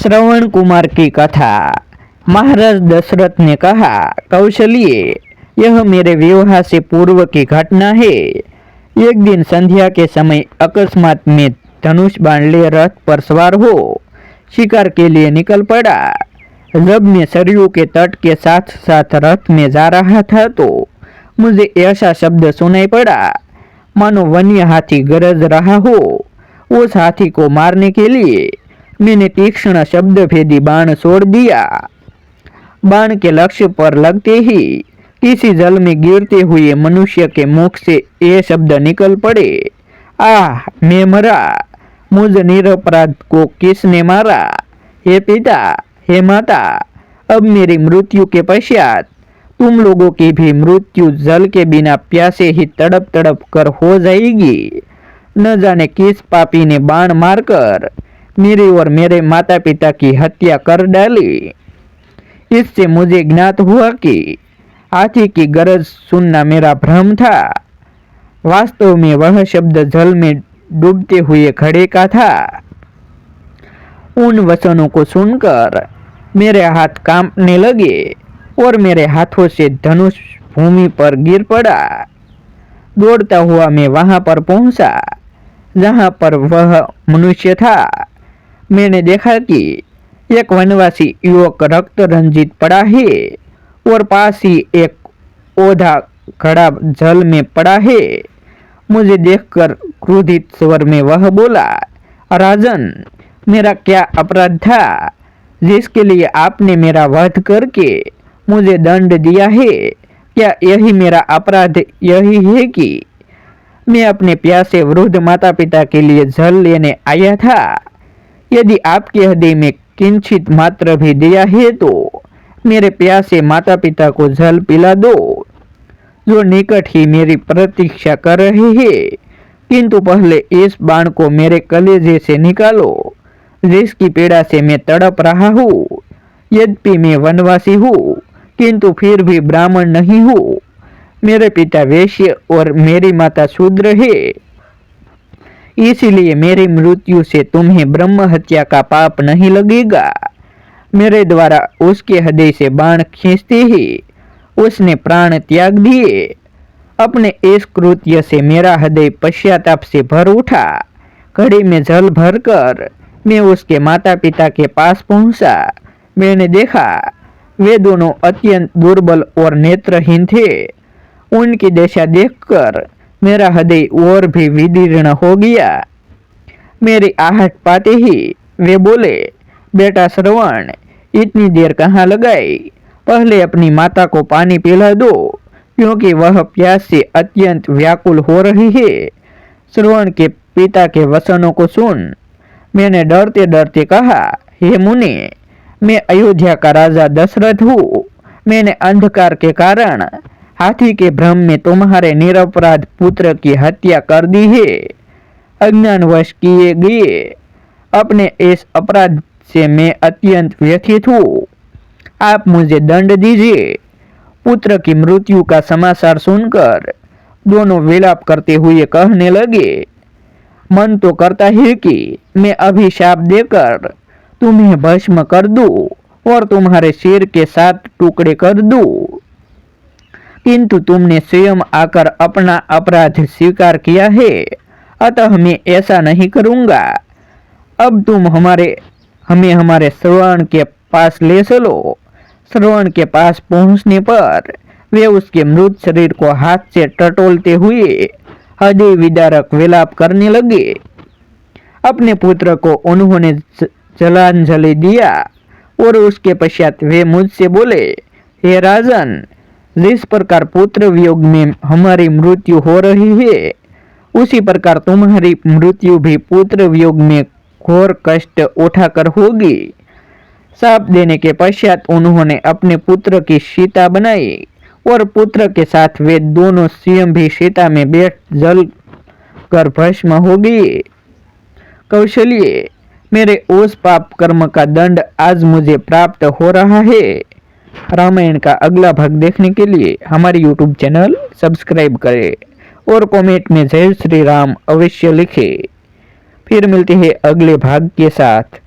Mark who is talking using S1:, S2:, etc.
S1: श्रवण कुमार की कथा। महाराज दशरथ ने कहा, कौशल्य, यह मेरे विवाह से पूर्व की घटना है। एक दिन संध्या के समय अकस्मात में धनुष बाण ले रथ पर सवार हो शिकार के लिए निकल पड़ा। जब मैं सरयू के तट के साथ साथ रथ में जा रहा था तो मुझे ऐसा शब्द सुनाई पड़ा मानो वन्य हाथी गरज रहा हो। उस हाथी को मारने के लिए मैंने तीक्ष्ण शब्द भेदी बाण छोड़ दिया। बाण के लक्ष्य पर लगते ही किसी जल में गिरते हुए मनुष्य के मुख से ये शब्द निकल पड़े, आह, मैं मरा। मुझ निरपराध को किसने मारा? हे पिता, हे माता, अब मेरी मृत्यु के पश्चात तुम लोगों की भी मृत्यु जल के बिना प्यासे ही तड़प तड़प कर हो जाएगी। न जाने किस पापी ने बाण मारकर मेरी और मेरे माता पिता की हत्या कर डाली। इससे मुझे ज्ञात हुआ कि हाथी की गरज सुनना मेरा भ्रम था। वास्तव में वह शब्द जल में डूबते हुए घड़े का था। उन वचनों को सुनकर मेरे हाथ कांपने लगे और मेरे हाथों से धनुष भूमि पर गिर पड़ा। दौड़ता हुआ मैं वहां पर पहुंचा जहां पर वह मनुष्य था। मैंने देखा कि एक वनवासी युवक रक्त रंजित पड़ा है और पास ही एक ओधा घड़ा जल में पड़ा है। मुझे देखकर क्रोधित स्वर में वह बोला, राजन, मेरा क्या अपराध था जिसके लिए आपने मेरा वध करके मुझे दंड दिया है? क्या यही मेरा अपराध यही है कि मैं अपने प्यासे वृद्ध माता पिता के लिए जल लेने आया था? यदि आपके हृदय में किंचित मात्र भी दया है तो मेरे प्यासे माता पिता को जल पिला दो, जो निकट ही मेरी प्रतीक्षा कर रहे हैं। किंतु पहले इस बाण को मेरे कलेजे से निकालो, जिसकी पीड़ा से मैं तड़प रहा हूँ। यद्यपि मैं वनवासी हूँ किंतु फिर भी ब्राह्मण नहीं हूँ। मेरे पिता वैश्य और मेरी माता शूद्र है। इसलिए मेरी मृत्यु से तुम्हें ब्रह्म हत्या का पाप नहीं लगेगा। मेरे द्वारा उसके हृदय से बाण खींचते ही उसने प्राण त्याग दिए। अपने इस कृत्य से मेरा हृदय पश्चाताप से भर उठा। घड़े में जल भरकर मैं उसके माता पिता के पास पहुंचा। मैंने देखा वे दोनों अत्यंत दुर्बल और नेत्रहीन थे। उनकी दशा देखकर मेरा हृदय और भी विदीर्ण हो गया। मेरी आहट पाते ही वे बोले, बेटा श्रवण, इतनी देर कहाँ लगाई? पहले अपनी माता को पानी पिला दो, क्योंकि वह प्यास से अत्यंत व्याकुल हो रही है। श्रवण के पिता के वचनों को सुन मैंने डरते डरते कहा, हे मुनि, मैं अयोध्या का राजा दशरथ हूँ। मैंने अंधकार के कारण हाथी के भ्रम में तुम्हारे निरपराध पुत्र की हत्या कर दी है। अज्ञानवश किए गए अपने इस अपराध से मैं अत्यंत व्यथित हूँ। आप मुझे दंड दीजिए। पुत्र की मृत्यु का समाचार सुनकर दोनों विलाप करते हुए कहने लगे, मन तो करता है कि मैं अभिशाप देकर तुम्हें भस्म कर दूं और तुम्हारे सिर के 7 टुकड़े कर दूं, किंतु तुमने स्वयं आकर अपना अपराध स्वीकार किया है, अतः मैं ऐसा नहीं करूंगा। अब तुम हमें हमारे श्रवण के पास ले चलो। श्रवण के पास पहुंचने पर वे उसके मृत शरीर को हाथ से टटोलते हुए हृदय विदारक विलाप करने लगे। अपने पुत्र को उन्होंने जलांजलि दिया और उसके पश्चात वे मुझसे बोले, हे राजन, जिस प्रकार पुत्र वियोग में हमारी मृत्यु हो रही है, उसी प्रकार तुम्हारी मृत्यु भी पुत्र वियोग में घोर कष्ट उठाकर होगी। शाप देने के पश्चात उन्होंने अपने पुत्र की सीता बनाई और पुत्र के साथ वे दोनों स्वयं भी सीता में बैठ जल कर भस्म हो गए। कौशल्य, मेरे उस पाप कर्म का दंड आज मुझे प्राप्त हो रहा है। रामायण का अगला भाग देखने के लिए हमारे YouTube चैनल सब्सक्राइब करें और कमेंट में जय श्री राम अवश्य लिखें। फिर मिलते हैं अगले भाग के साथ।